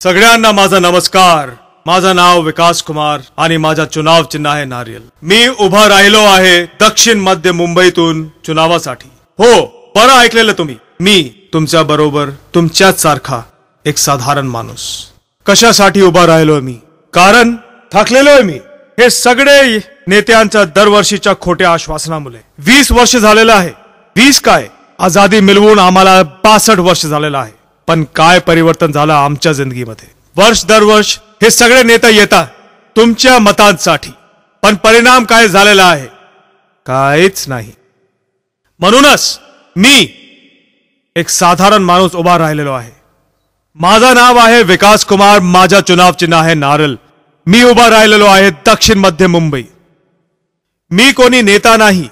सगळ्यांना माझा नमस्कार। माझं नाव विकास कुमार आणि माझा चुनाव चिन्ह आहे नारियल। मी उभा राहिलो आहे दक्षिण मध्य मुंबईतून चुनावासाठी। हो, बरं ऐकलेलं तुम्ही। मी तुमच्या बरोबर तुमच्याच सारखा एक साधारण माणूस। कशासाठी उभा राहिलोय मी? कारण थकलेलोय मी हे सगळे नेत्यांच्या दरवर्षीच्या खोट्या आश्वासनामुळे। 20 वर्ष झालेलं आहे। 20 काय, आजादी मिळवून आम्हाला 62 वर्ष झालेलं आहे। पण काय परिवर्तन झालं आमच्या जिंदगीमध्ये? वर्ष दर वर्ष हे सगळे नेते येतात तुमच्या मतांसाठी, पण परिणाम काय झालेला आहे? काहीच नाही। म्हणूनच मी एक साधारण माणूस उभा राहिलेलो आहे। माझं नाव आहे विकास कुमार, माझा चुनाव चिन्ह आहे नारळ। मी उभा राहिलेलो आहे दक्षिण मध्य मुंबई। मी कोणी नेता नाही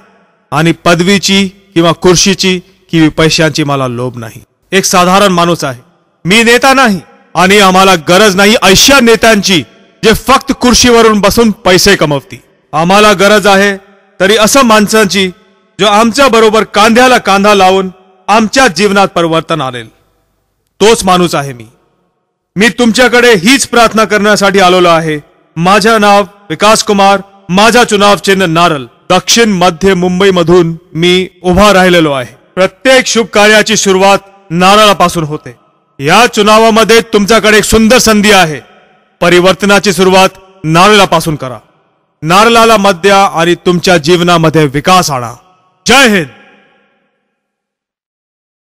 आणि पदवीची किंवा कुर्सीची किंवा पैशांची मला लोभ नाही। एक साधारण माणूस आहे। मी नेता नाही आणि आम्हाला गरज नाही अशा नेत्यांची जे फक्त कुर्सीवरून बसून पैसे कमवतील। आम्हाला गरज आहे तरी असं माणसांची जो आमच्या बरोबर कांद्याला कांदा लावून आमच्या जीवनात परिवर्तन आणेल। तोच माणूस आहे मी। मी तुमच्याकडे हीच प्रार्थना करण्यासाठी आलेलो आहे। माझे नाव विकास कुमार, माझा चुनाव चिन्ह नारळ। दक्षिण मध्य मुंबई मधून मी उभा राहिलेलो आहे। प्रत्येक शुभ कार्याची सुरुवात नारळापासून होते। या चुनावामध्ये तुमच्याकडे एक सुंदर संधी आहे। परिवर्तनाची सुरुवात नारळापासून करा। नारळाला मत द्या आणि तुमच्या जीवनामध्ये विकास आणा। जय हिंद।